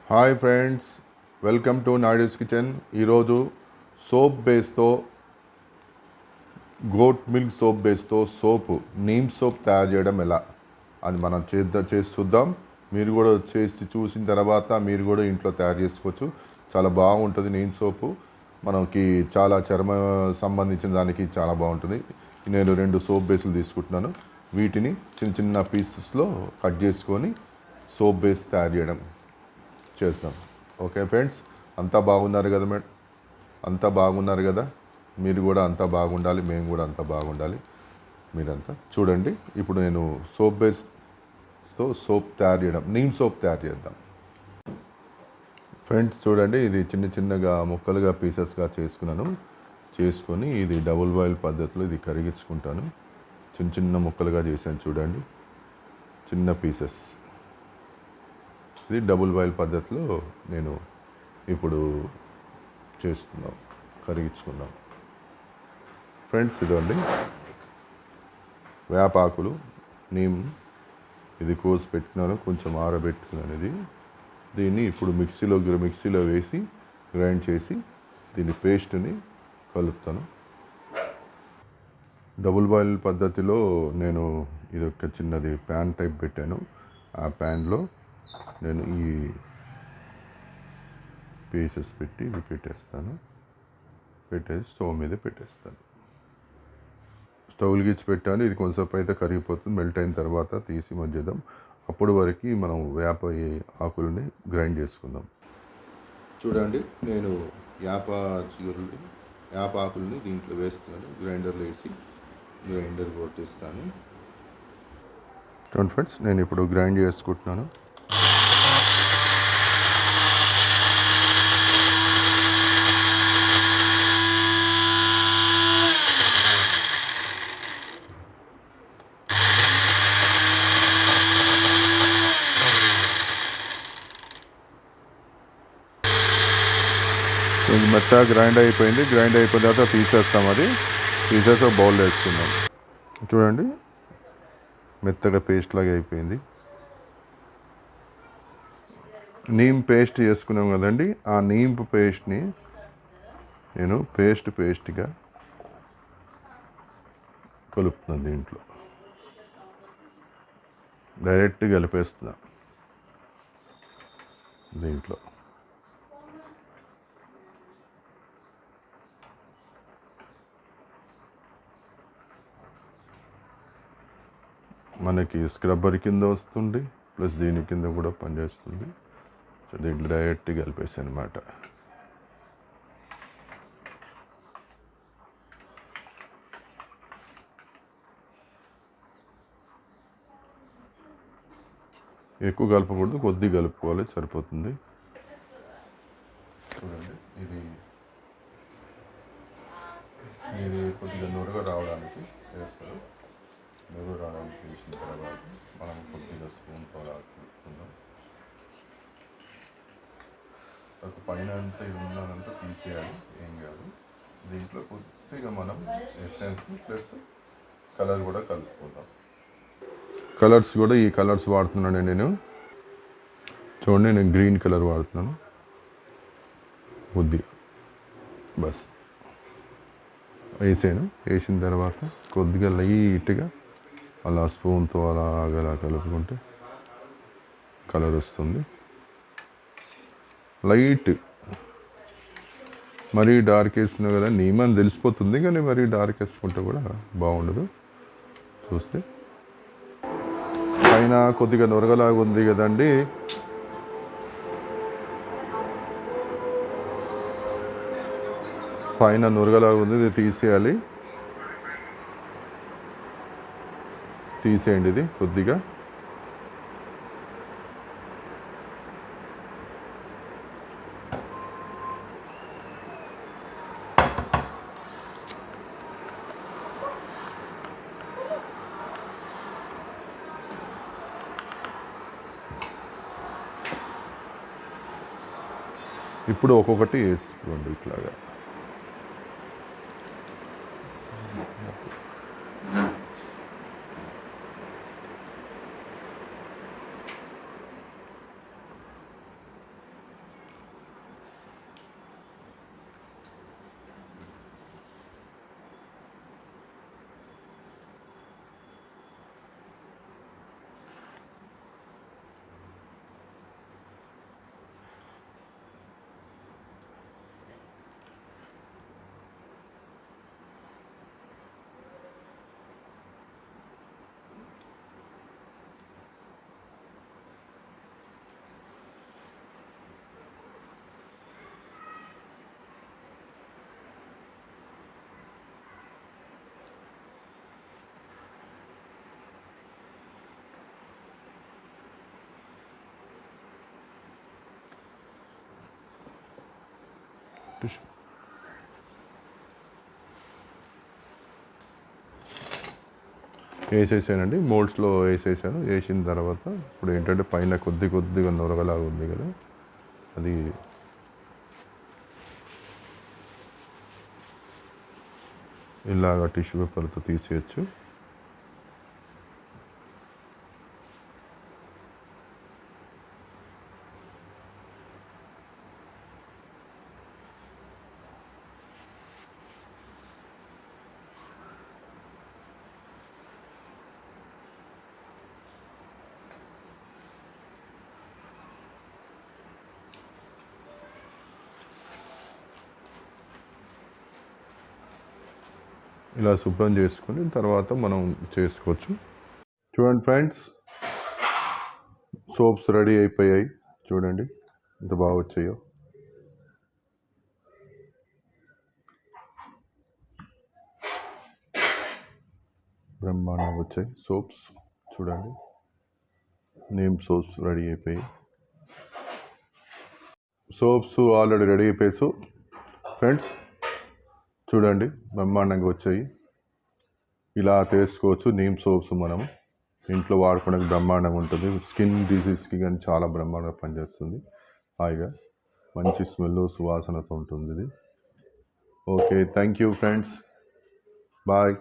Hi friends, welcome to Naidu's kitchen. ఈరోజు soap బేస్తో goat milk soap బేస్తో నీమ్ సోప్ తయారు చేయడం ఎలా అది మనం చేసి చూద్దాం. మీరు కూడా చేసి చూసిన తర్వాత మీరు కూడా ఇంట్లో తయారు చేసుకోవచ్చు. చాలా బాగుంటుంది నీమ్ సోపు. మనకి చాలా చర్మ సంబంధించిన దానికి చాలా బాగుంటుంది. నేను 2 సోప్ బేస్లు తీసుకుంటున్నాను. వీటిని చిన్న చిన్న పీసెస్లో కట్ చేసుకొని సోప్ బేస్ తయారు చేయడం చేస్తాం. ఓకే ఫ్రెండ్స్, అంతా బాగున్నారు కదా మేడం? అంతా బాగున్నారు కదా? మీరు కూడా అంతా బాగుండాలి, మేము కూడా అంతా బాగుండాలి. మీరంతా చూడండి. ఇప్పుడు నేను సోప్ బేస్తో సోప్ తయారు చేయడం, నీమ్ సోప్ తయారు చేద్దాం. ఫ్రెండ్స్ చూడండి, ఇది చిన్న చిన్నగా ముక్కలుగా పీసెస్గా చేసుకొని ఇది డబుల్ బాయిల్ పద్ధతిలో ఇది కరిగించుకుంటాను. చిన్న చిన్న ముక్కలుగా చేశాను చూడండి, చిన్న పీసెస్. ఇది డబుల్ బాయిల్ పద్ధతిలో నేను ఇప్పుడు కరిగించుకున్నాం. ఫ్రెండ్స్ ఇదండి వేపాకులు, నీమ్ ఇది కోసి పెట్టినాను, కొంచెం ఆరబెట్టుకున్నాను. దీన్ని ఇప్పుడు మిక్సీలో వేసి గ్రైండ్ చేసి దీని పేస్ట్ని కలుపుతాను. డబుల్ బాయిల్ పద్ధతిలో నేను ఇది ఒక చిన్నది ప్యాన్ టైప్ పెట్టాను. ఆ ప్యాన్లో నేను ఈ పీసెస్ పెట్టి ఇది పెట్టేసి స్టవ్ మీద పెట్టేస్తాను. స్టవ్ వెలిగించి పెట్టాను. ఇది కొంచెంసేపు అయితే కరిగిపోతుంది. మెల్ట్ అయిన తర్వాత తీసి మధ్యదాం. అప్పుడు వరకు మనం వేప ఆకులని గ్రైండ్ చేసుకుందాం. చూడండి, నేను వేప ఆకుల్ని దీంట్లో వేస్తున్నాను. గ్రైండర్లో వేసి గ్రైండర్ కొట్టిస్తాను. చూడండి ఫ్రెండ్స్, నేను ఇప్పుడు గ్రైండ్ చేసుకుంటున్నాను. కొంచెం మెత్తగా గ్రైండ్ అయిపోయింది. గ్రైండ్ అయిపోయిన తర్వాత తీసేస్తాం. తీసేసి బౌల్ వేసుకుందాం. చూడండి, మెత్తగా పేస్ట్ లాగా అయిపోయింది. నీమ్ పేస్ట్ చేసుకున్నాం కదండి, ఆ నీమ్ పేస్ట్ని నేను పేస్ట్గా కలుపుతున్నాను. దీంట్లో డైరెక్ట్ కలిపేస్తున్నా. దీంట్లో మనకి స్క్రబ్బర్ కింద వస్తుంది, ప్లస్ దీని కింద కూడా పనిచేస్తుంది. సో దీంట్లో డైరెక్ట్ కలిపేసి అనమాట. ఎక్కువ కలపకూడదు, కొద్దిగా కలుపుకోవాలి, సరిపోతుంది. చూడండి, ఇది కొద్దిగా నురగ రావడానికి వేస్తారు. నురగ రావడానికి వేసిన తర్వాత మనం కొద్దిగా స్పూన్తో కలుపుకుందాం. ఒక పైన అంతా ఇది ఉన్నదంతా తీసేయాలి, ఏం కాదు. దీంట్లో కొద్దిగా మనం ఎసెన్స్ ప్లస్ కలర్ కూడా కలుపుకుందాం. కలర్స్ కూడా ఈ కలర్స్ వాడుతున్నాను నేను. చూడండి, నేను గ్రీన్ కలర్ వాడుతున్నాను కొద్దిగా. బస్ వేసిన తర్వాత కొద్దిగా లైట్గా అలా స్పూన్తో అలా కలుపుకుంటే కలర్ వస్తుంది. లైట్, మరీ డార్క్ వేసినా కదా నీమని తెలిసిపోతుంది, కానీ మరీ డార్క్ వేసుకుంటే కూడా బాగుండదు. చూస్తే పైన కొద్దిగా నొరగలాగా ఉంది కదండి, పైన నురగలాగా ఉంది. ఇది తీసేయండి. ఇది కొద్దిగా ఇప్పుడు ఒక్కొక్కటి వేసుకోండి ఇట్లాగా. టిష్యూ వేసేసానండి, మోల్డ్స్లో వేసేసాను. వేసిన తర్వాత ఇప్పుడు ఏంటంటే పైన కొద్దిగా నొరగలాగా ఉంది కదా, అది ఇలాగ టిష్యూ పేపర్తో తీసేయచ్చు. ఇలా శుభ్రం చేసుకుని తర్వాత మనం చేసుకోవచ్చు. చూడండి ఫ్రెండ్స్, సోప్స్ రెడీ అయిపోయాయి. చూడండి ఎంత బాగా వచ్చాయో. బ్రహ్మాండంగా వచ్చాయి సోప్స్. చూడండి, నేమ్ సోప్స్ రెడీ అయిపోయాయి. సోప్స్ ఆల్రెడీ రెడీ అయిపోయాయి ఫ్రెండ్స్. చూడండి బ్రహ్మాండంగా వచ్చాయి. ఇలా చేసుకోవచ్చు. నీమ్ సోప్స్ మనం ఇంట్లో వాడుకోవడానికి బ్రహ్మాండంగా ఉంటుంది. స్కిన్ డిసీజ్కి కానీ చాలా బ్రహ్మాండంగా పనిచేస్తుంది. హాయిగా మంచి స్మెల్ సువాసనతో ఉంటుంది ఇది. Okay, thank you friends, bye.